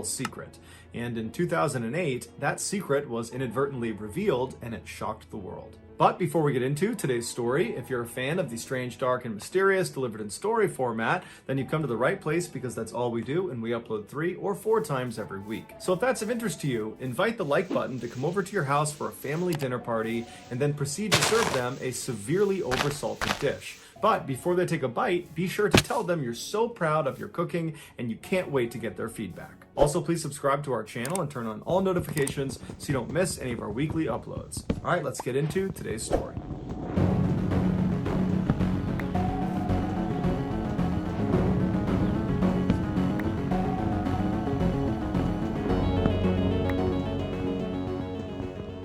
secret. And in 2008, that secret was inadvertently revealed and it shocked the world. But before we get into today's story, if you're a fan of the strange, dark, and mysterious delivered in story format, then you've come to the right place because that's all we do, and we upload 3 or 4 times every week. So if that's of interest to you, invite the like button to come over to your house for a family dinner party, and then proceed to serve them a severely oversalted dish. But before they take a bite, be sure to tell them you're so proud of your cooking and you can't wait to get their feedback. Also, please subscribe to our channel and turn on all notifications so you don't miss any of our weekly uploads. All right, let's get into today's story.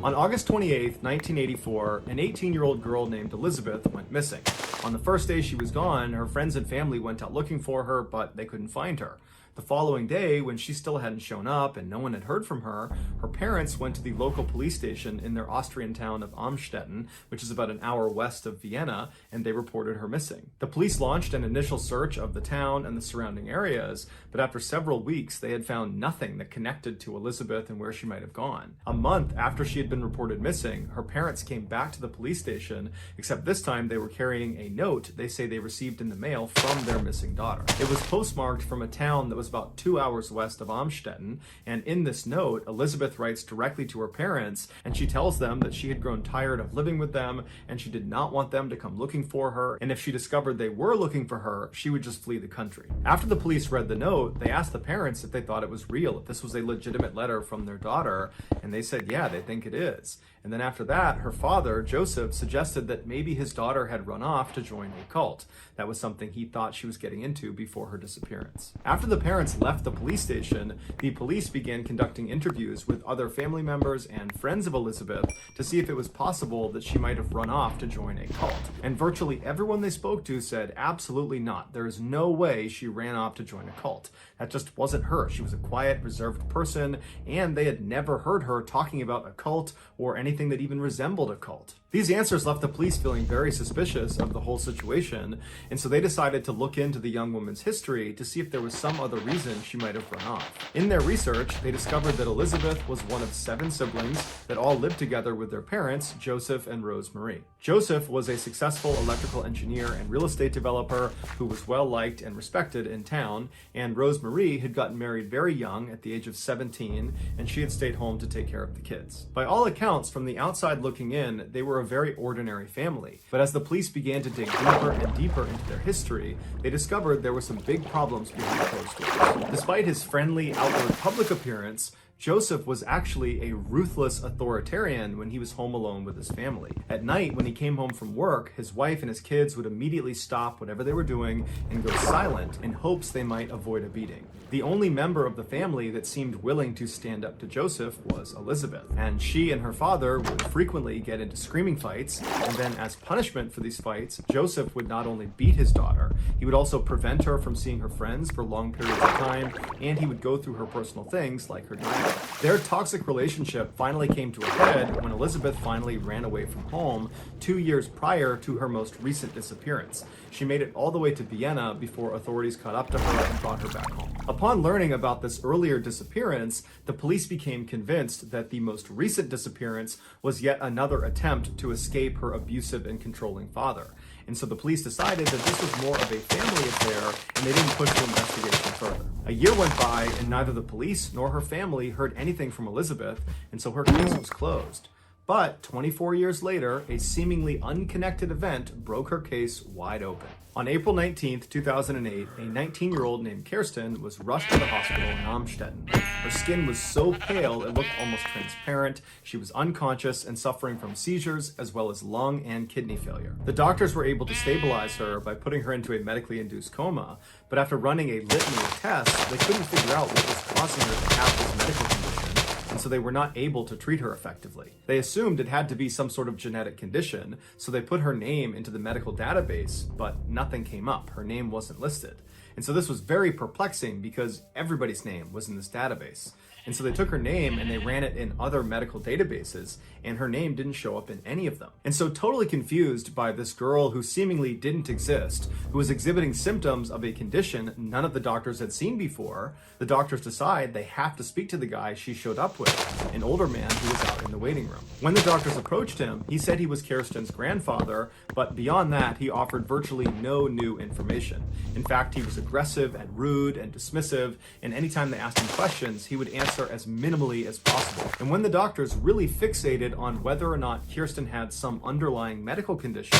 On August 28, 1984, an 18-year-old girl named Elizabeth went missing. On the first day she was gone, her friends and family went out looking for her, but they couldn't find her. The following day, when she still hadn't shown up and no one had heard from her, her parents went to the local police station in their Austrian town of Amstetten, which is about an hour west of Vienna, and they reported her missing. The police launched an initial search of the town and the surrounding areas, but after several weeks, they had found nothing that connected to Elizabeth and where she might have gone. A month after she had been reported missing, her parents came back to the police station, except this time they were carrying a note they say they received in the mail from their missing daughter. It was postmarked from a town that was about 2 hours west of Amstetten, and in this note, Elizabeth writes directly to her parents, and she tells them that she had grown tired of living with them, and she did not want them to come looking for her, and if she discovered they were looking for her, she would just flee the country. After the police read the note, they asked the parents if they thought it was real, if this was a legitimate letter from their daughter, and they said, yeah, they think it is. And then after that, her father, Joseph, suggested that maybe his daughter had run off to join a cult. That was something he thought she was getting into before her disappearance. After the parents left the police station, the police began conducting interviews with other family members and friends of Elizabeth to see if it was possible that she might have run off to join a cult. And virtually everyone they spoke to said, absolutely not. There is no way she ran off to join a cult. That just wasn't her. She was a quiet, reserved person, and they had never heard her talking about a cult or anything that even resembled a cult. These answers left the police feeling very suspicious of the whole situation, and so they decided to look into the young woman's history to see if there was some other reason she might have run off. In their research, they discovered that Elizabeth was one of 7 siblings that all lived together with their parents, Joseph and Rose Marie. Joseph was a successful electrical engineer and real estate developer who was well liked and respected in town, and Rose Marie had gotten married very young at the age of 17, and she had stayed home to take care of the kids. By all accounts, from the outside looking in, they were a very ordinary family. But as the police began to dig deeper and deeper into their history, they discovered there were some big problems behind closed doors. Despite his friendly, outward public appearance, Joseph was actually a ruthless authoritarian when he was home alone with his family. At night, when he came home from work, his wife and his kids would immediately stop whatever they were doing and go silent in hopes they might avoid a beating. The only member of the family that seemed willing to stand up to Joseph was Elizabeth, and she and her father would frequently get into screaming fights, and then as punishment for these fights, Joseph would not only beat his daughter, he would also prevent her from seeing her friends for long periods of time, and he would go through her personal things like her diary. Their toxic relationship finally came to a head when Elizabeth finally ran away from home 2 years prior to her most recent disappearance. She made it all the way to Vienna before authorities caught up to her and brought her back home. Upon learning about this earlier disappearance, the police became convinced that the most recent disappearance was yet another attempt to escape her abusive and controlling father. And so the police decided that this was more of a family affair, and they didn't push the investigation further. A year went by, and neither the police nor her family heard anything from Elizabeth, and so her case was closed. But 24 years later, a seemingly unconnected event broke her case wide open. On April 19, 2008, a 19-year-old named Kirsten was rushed to the hospital in Amstetten. Her skin was so pale it looked almost transparent. She was unconscious and suffering from seizures as well as lung and kidney failure. The doctors were able to stabilize her by putting her into a medically induced coma, but after running a litany of tests, they couldn't figure out what was causing her to have this medical condition, and so they were not able to treat her effectively. They assumed it had to be some sort of genetic condition, so they put her name into the medical database, but nothing came up. Her name wasn't listed. And so this was very perplexing because everybody's name was in this database. And so they took her name and they ran it in other medical databases, and her name didn't show up in any of them. And so totally confused by this girl who seemingly didn't exist, who was exhibiting symptoms of a condition none of the doctors had seen before, the doctors decide they have to speak to the guy she showed up with, an older man who was out in the waiting room. When the doctors approached him, he said he was Kirsten's grandfather, but beyond that, he offered virtually no new information. In fact, he was aggressive and rude and dismissive, and anytime they asked him questions, he would answer as minimally as possible. And when the doctors really fixated on whether or not Kirsten had some underlying medical condition,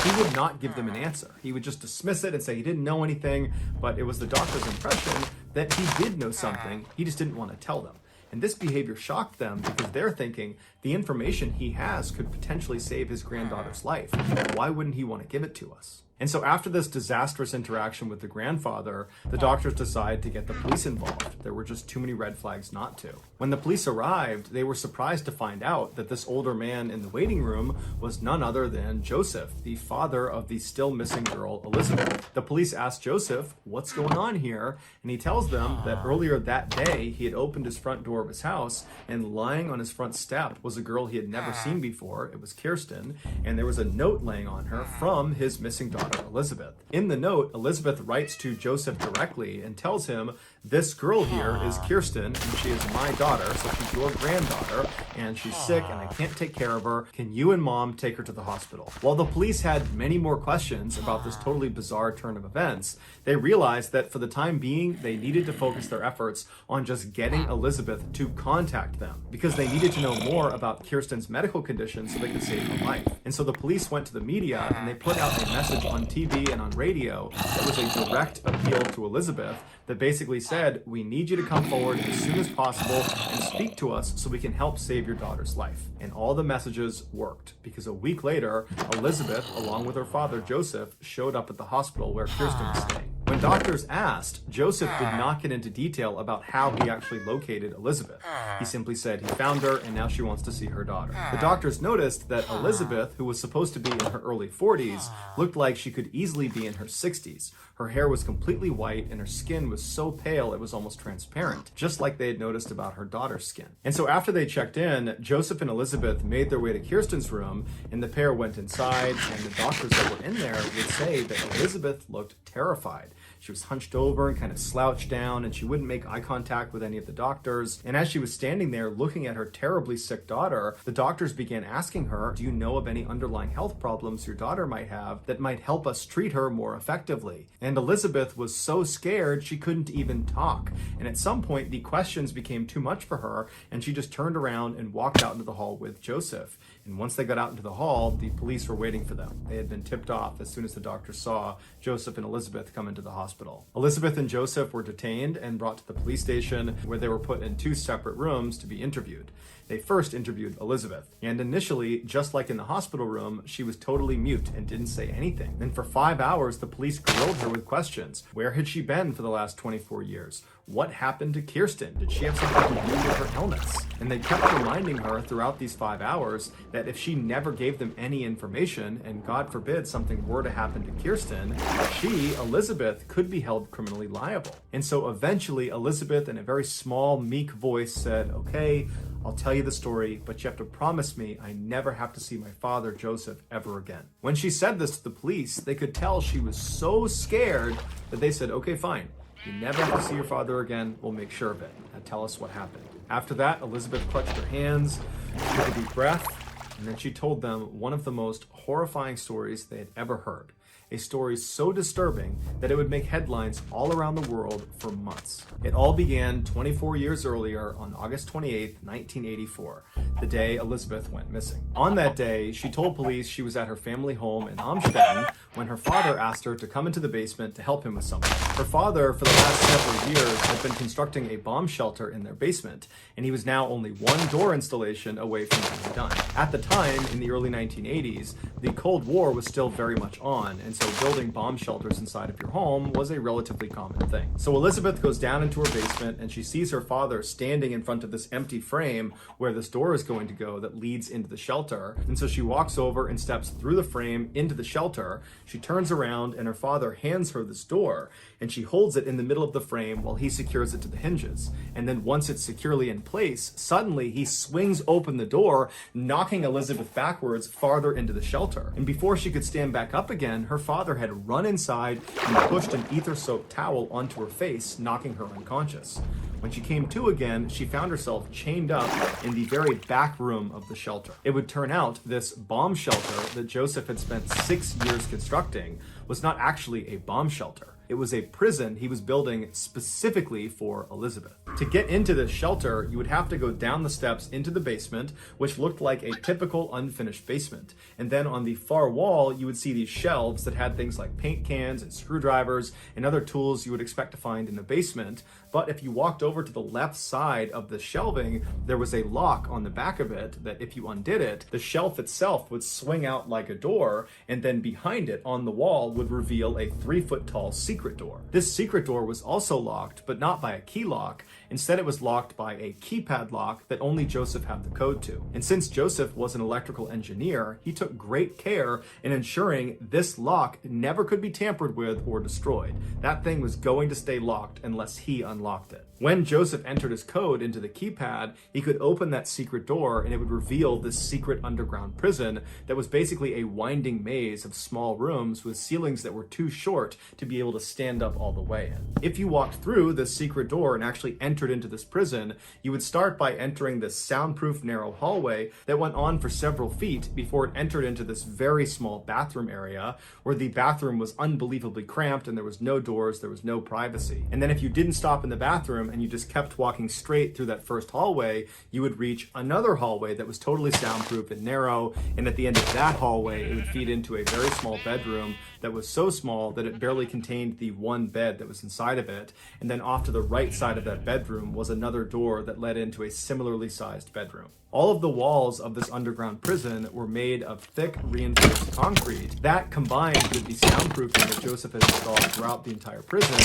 he would not give them an answer. He would just dismiss it and say he didn't know anything, but it was the doctor's impression that he did know something, he just didn't want to tell them. And this behavior shocked them because they're thinking the information he has could potentially save his granddaughter's life. Why wouldn't he want to give it to us? And so after this disastrous interaction with the grandfather, the doctors decided to get the police involved. There were just too many red flags not to. When the police arrived, they were surprised to find out that this older man in the waiting room was none other than Joseph, the father of the still missing girl, Elizabeth. The police asked Joseph, "What's going on here?" And he tells them that earlier that day, he had opened his front door of his house, and lying on his front step was a girl he had never seen before. It was Kirsten, and there was a note laying on her from his missing daughter, Elizabeth. In the note, Elizabeth writes to Joseph directly and tells him, "This girl here is Kirsten, and she is my daughter, so she's your granddaughter, and she's sick, and I can't take care of her. Can you and Mom take her to the hospital?" While the police had many more questions about this totally bizarre turn of events, they realized that for the time being, they needed to focus their efforts on just getting Elizabeth to contact them, because they needed to know more about Kirsten's medical condition so they could save her life. And so the police went to the media, and they put out a message on TV and on radio that was a direct appeal to Elizabeth that basically said, "We need you to come forward as soon as possible and speak to us so we can help save your daughter's life." And all the messages worked, because a week later, Elizabeth, along with her father Joseph, showed up at the hospital where Kirsten was staying. When doctors asked, Joseph did not get into detail about how he actually located Elizabeth. He simply said he found her and now she wants to see her daughter. The doctors noticed that Elizabeth, who was supposed to be in her early 40s, looked like she could easily be in her 60s. Her hair was completely white and her skin was so pale it was almost transparent, just like they had noticed about her daughter's skin. And so after they checked in, Joseph and Elizabeth made their way to Kirsten's room, and the pair went inside, and the doctors that were in there would say that Elizabeth looked terrified. She was hunched over and kind of slouched down, and she wouldn't make eye contact with any of the doctors. And as she was standing there looking at her terribly sick daughter, the doctors began asking her, "Do you know of any underlying health problems your daughter might have that might help us treat her more effectively?" And Elizabeth was so scared she couldn't even talk. And at some point, the questions became too much for her, and she just turned around and walked out into the hall with Joseph. And once they got out into the hall, the police were waiting for them. They had been tipped off as soon as the doctors saw Joseph and Elizabeth come into the hospital. Elizabeth and Joseph were detained and brought to the police station, where they were put in 2 separate rooms to be interviewed. They first interviewed Elizabeth, and initially, just like in the hospital room, she was totally mute and didn't say anything. Then for 5 hours, the police grilled her with questions. Where had she been for the last 24 years? What happened to Kirsten? Did she have something to do with her illness? And they kept reminding her throughout these 5 hours that if she never gave them any information, and God forbid something were to happen to Kirsten, she, Elizabeth, could be held criminally liable. And so eventually, Elizabeth, in a very small, meek voice, said, "Okay, I'll tell you the story, but you have to promise me I never have to see my father, Joseph, ever again." When she said this to the police, they could tell she was so scared that they said, "Okay, fine. You never have to see your father again. We'll make sure of it. Now tell us what happened." After that, Elizabeth clutched her hands, took a deep breath, and then she told them one of the most horrifying stories they had ever heard. A story so disturbing that it would make headlines all around the world for months. It all began 24 years earlier on August 28th, 1984, the day Elizabeth went missing. On that day, she told police she was at her family home in Amstetten when her father asked her to come into the basement to help him with something. Her father, for the last several years, had been constructing a bomb shelter in their basement, and he was now only one door installation away from being done. At the time, in the early 1980s, the Cold War was still very much on, and so building bomb shelters inside of your home was a relatively common thing. So Elizabeth goes down into her basement, and she sees her father standing in front of this empty frame where this door is going to go that leads into the shelter. And so she walks over and steps through the frame into the shelter. She turns around and her father hands her this door, and she holds it in the middle of the frame while he secures it to the hinges. And then once it's securely in place, suddenly he swings open the door, knocking Elizabeth backwards farther into the shelter. And before she could stand back up again, her father had run inside and pushed an ether-soaked towel onto her face, knocking her unconscious. When she came to again, she found herself chained up in the very back room of the shelter. It would turn out this bomb shelter that Joseph had spent 6 years constructing was not actually a bomb shelter. It was a prison he was building specifically for Elizabeth. To get into this shelter, you would have to go down the steps into the basement, which looked like a typical unfinished basement. And then on the far wall, you would see these shelves that had things like paint cans and screwdrivers and other tools you would expect to find in a basement. But if you walked over to the left side of the shelving, there was a lock on the back of it that if you undid it, the shelf itself would swing out like a door, and then behind it on the wall would reveal a 3-foot tall secret door. This secret door was also locked, but not by a key lock. Instead, it was locked by a keypad lock that only Joseph had the code to. And since Joseph was an electrical engineer, he took great care in ensuring this lock never could be tampered with or destroyed. That thing was going to stay locked unless he unlocked it. When Joseph entered his code into the keypad, he could open that secret door and it would reveal this secret underground prison that was basically a winding maze of small rooms with ceilings that were too short to be able to stand up all the way in. If you walked through this secret door and actually entered into this prison, you would start by entering this soundproof narrow hallway that went on for several feet before it entered into this very small bathroom area where the bathroom was unbelievably cramped and there was no doors, there was no privacy. And then if you didn't stop in the bathroom and you just kept walking straight through that first hallway, you would reach another hallway that was totally soundproof and narrow, and at the end of that hallway, it would feed into a very small bedroom that was so small that it barely contained the one bed that was inside of it, and then off to the right side of that bedroom was another door that led into a similarly sized bedroom. All of the walls of this underground prison were made of thick, reinforced concrete. That, combined with the soundproofing that Joseph had installed throughout the entire prison,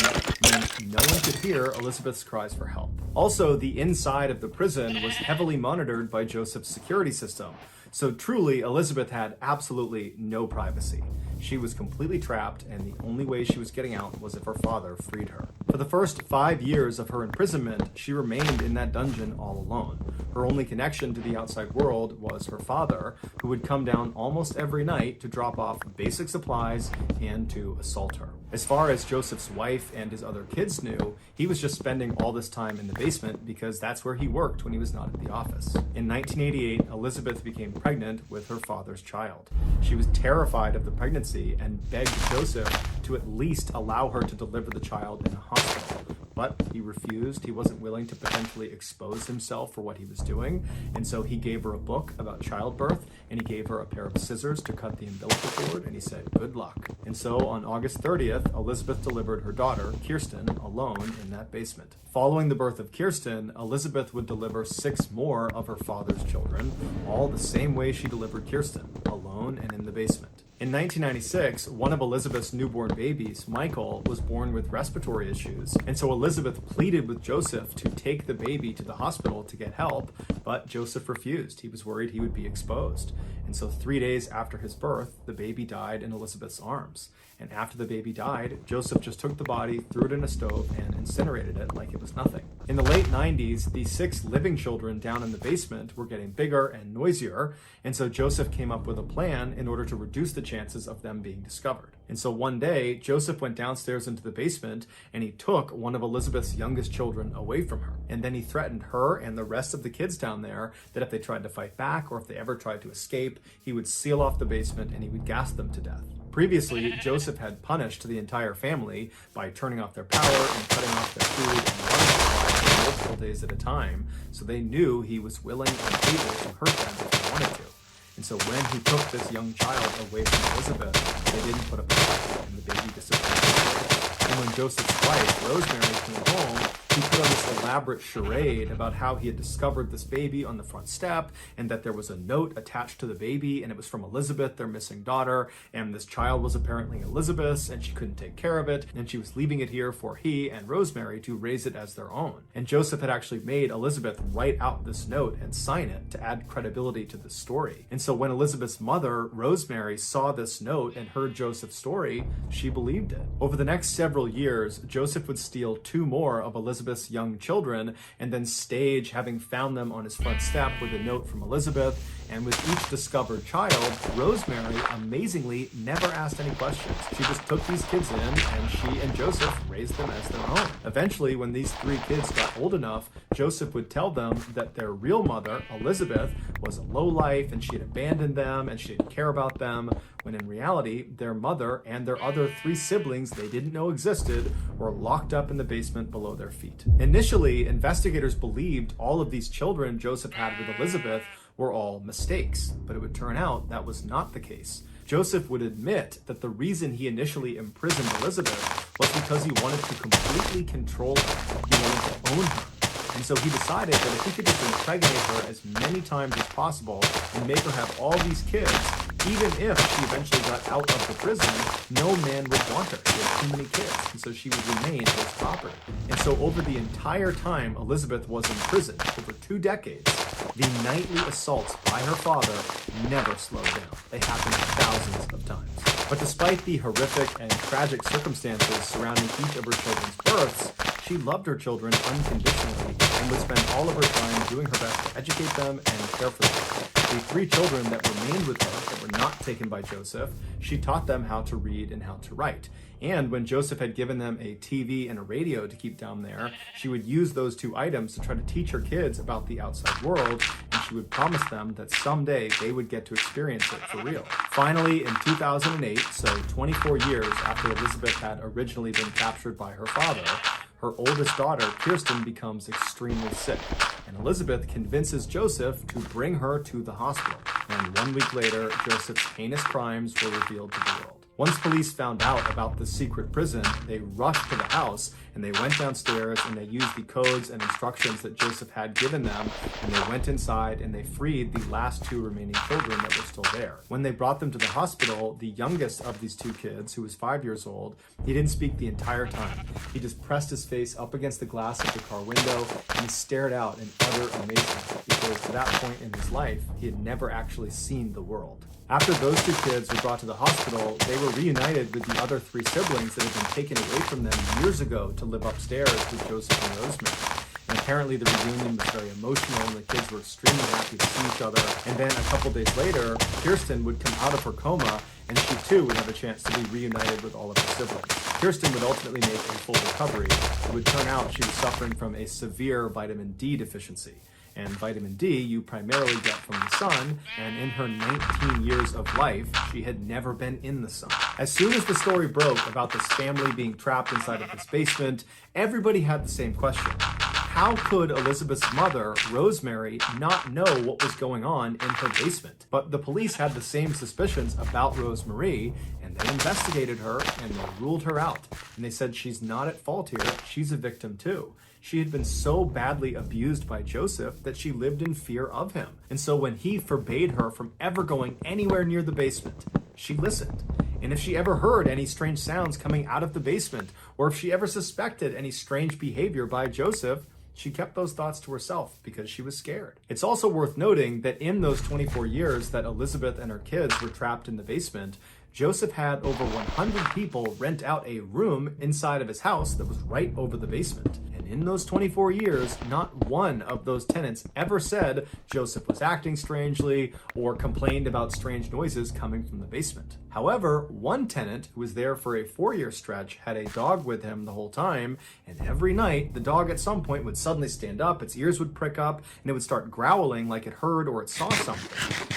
meant no one could hear Elizabeth's cries for help. Also, the inside of the prison was heavily monitored by Joseph's security system. So truly, Elizabeth had absolutely no privacy. She was completely trapped, and the only way she was getting out was if her father freed her. For the first 5 years of her imprisonment, she remained in that dungeon all alone. Her only connection to the outside world was her father, who would come down almost every night to drop off basic supplies and to assault her. As far as Joseph's wife and his other kids knew, he was just spending all this time in the basement because that's where he worked when he was not at the office. In 1988, Elizabeth became pregnant with her father's child. She was terrified of the pregnancy and begged Joseph to at least allow her to deliver the child in a hospital. But he refused. He wasn't willing to potentially expose himself for what he was doing. And so he gave her a book about childbirth, and he gave her a pair of scissors to cut the umbilical cord, and he said, "Good luck." And so on August 30th, Elizabeth delivered her daughter, Kirsten, alone in that basement. Following the birth of Kirsten, Elizabeth would deliver 6 more of her father's children, all the same way she delivered Kirsten, alone and in the basement. In 1996, one of Elizabeth's newborn babies, Michael, was born with respiratory issues, and so Elizabeth pleaded with Joseph to take the baby to the hospital to get help, but Joseph refused. He was worried he would be exposed. And so 3 days after his birth, the baby died in Elizabeth's arms. And after the baby died, Joseph just took the body, threw it in a stove, and incinerated it like it was nothing. In the late 90s, the 6 living children down in the basement were getting bigger and noisier, and so Joseph came up with a plan in order to reduce the chances of them being discovered. And so one day, Joseph went downstairs into the basement, and he took one of Elizabeth's youngest children away from her. And then he threatened her and the rest of the kids down there that if they tried to fight back or if they ever tried to escape, he would seal off the basement and he would gas them to death. Previously, Joseph had punished the entire family by turning off their power and cutting off their food and water supply for multiple days at a time, so they knew he was willing and able to hurt them if he wanted to. And so when he took this young child away from Elizabeth, they didn't put up a fight, and the baby disappeared. And when Joseph's wife, Rosemary, came home, he put on this elaborate charade about how he had discovered this baby on the front step and that there was a note attached to the baby and it was from Elizabeth, their missing daughter, and this child was apparently Elizabeth's and she couldn't take care of it and she was leaving it here for he and Rosemary to raise it as their own. And Joseph had actually made Elizabeth write out this note and sign it to add credibility to the story. And so when Elizabeth's mother, Rosemary, saw this note and heard Joseph's story, she believed it. Over the next several years, Joseph would steal 2 more of Elizabeth's young children and then stage having found them on his front step with a note from Elizabeth. And with each discovered child, Rosemary amazingly never asked any questions. She just took these kids in and she and Joseph raised them as their own. Eventually, when these 3 kids got old enough, Joseph would tell them that their real mother, Elizabeth, was a lowlife and she had abandoned them and she didn't care about them, when in reality, their mother and their other 3 siblings they didn't know existed were locked up in the basement below their feet. Initially, investigators believed all of these children Joseph had with Elizabeth were all mistakes, but it would turn out that was not the case. Joseph would admit that the reason he initially imprisoned Elizabeth was because he wanted to completely control her. He wanted to own her. And so he decided that if he could just impregnate her as many times as possible and make her have all these kids, even if she eventually got out of the prison, no man would want her. She had too many kids, and so she would remain his property. And so over the entire time Elizabeth was in prison, over 2 decades, the nightly assaults by her father never slowed down. They happened thousands of times. But despite the horrific and tragic circumstances surrounding each of her children's births, she loved her children unconditionally and would spend all of her time doing her best to educate them and care for them. The 3 children that remained with her, that were not taken by Joseph, she taught them how to read and how to write. And when Joseph had given them a TV and a radio to keep down there, she would use those 2 items to try to teach her kids about the outside world, and she would promise them that someday they would get to experience it for real. Finally, in 2008, so 24 years after Elizabeth had originally been captured by her father, her oldest daughter, Kirsten, becomes extremely sick, and Elizabeth convinces Joseph to bring her to the hospital. And 1 week later, Joseph's heinous crimes were revealed to the world. Once police found out about the secret prison, they rushed to the house and they went downstairs and they used the codes and instructions that Joseph had given them, and they went inside and they freed the last 2 remaining children that were still there. When they brought them to the hospital, the youngest of these 2 kids, who was 5 years old, he didn't speak the entire time. He just pressed his face up against the glass of the car window and he stared out in utter amazement, because to that point in his life, he had never actually seen the world. After those 2 kids were brought to the hospital, they were reunited with the other 3 siblings that had been taken away from them years ago to live upstairs with Joseph and Rosemary. And apparently the reunion was very emotional and the kids were extremely happy to see each other. And then a couple days later, Kirsten would come out of her coma and she too would have a chance to be reunited with all of her siblings. Kirsten would ultimately make a full recovery. It would turn out she was suffering from a severe vitamin D deficiency. And vitamin D you primarily get from the sun, and in her 19 years of life, she had never been in the sun. As soon as the story broke about this family being trapped inside of this basement, everybody had the same question. How could Elizabeth's mother, Rosemary, not know what was going on in her basement? But the police had the same suspicions about Rosemary, and they investigated her and they ruled her out. And they said she's not at fault here, she's a victim too. She had been so badly abused by Joseph that she lived in fear of him. And so when he forbade her from ever going anywhere near the basement, she listened. And if she ever heard any strange sounds coming out of the basement, or if she ever suspected any strange behavior by Joseph, she kept those thoughts to herself because she was scared. It's also worth noting that in those 24 years that Elizabeth and her kids were trapped in the basement, Joseph had over 100 people rent out a room inside of his house that was right over the basement. And in those 24 years, not one of those tenants ever said Joseph was acting strangely or complained about strange noises coming from the basement. However, one tenant who was there for a 4-year stretch had a dog with him the whole time, and every night the dog at some point would suddenly stand up, its ears would prick up, and it would start growling like it heard or it saw something.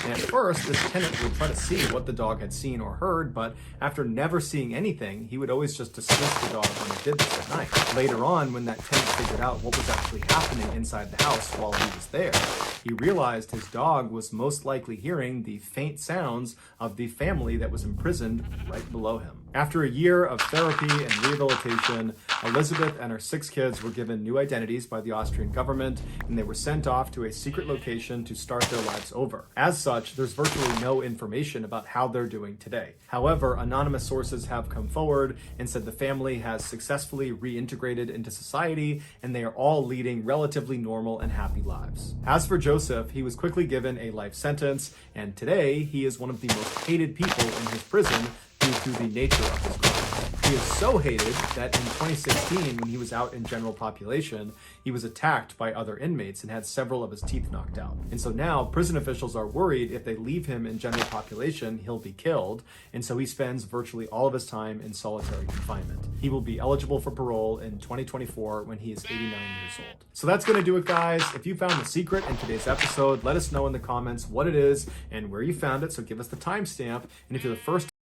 And at first, this tenant would try to see what the dog had seen or heard, but after never seeing anything, he would always just dismiss the dog when it did this at night. Later on, when that tenant figured out what was actually happening inside the house while he was there, he realized his dog was most likely hearing the faint sounds of the family that was imprisoned right below him. After a year of therapy and rehabilitation, Elizabeth and her 6 kids were given new identities by the Austrian government, and they were sent off to a secret location to start their lives over. As such, there's virtually no information about how they're doing today. However, anonymous sources have come forward and said the family has successfully reintegrated into society, and they are all leading relatively normal and happy lives. As for Joseph, he was quickly given a life sentence, and today he is one of the most hated people in his prison due to the nature of his crimes. He is so hated that in 2016, when he was out in general population, he was attacked by other inmates and had several of his teeth knocked out. And so now prison officials are worried if they leave him in general population, he'll be killed. And so he spends virtually all of his time in solitary confinement. He will be eligible for parole in 2024 when he is 89 years old. So that's going to do it, guys. If you found the secret in today's episode, let us know in the comments what it is and where you found it. So give us the timestamp. And if you're the first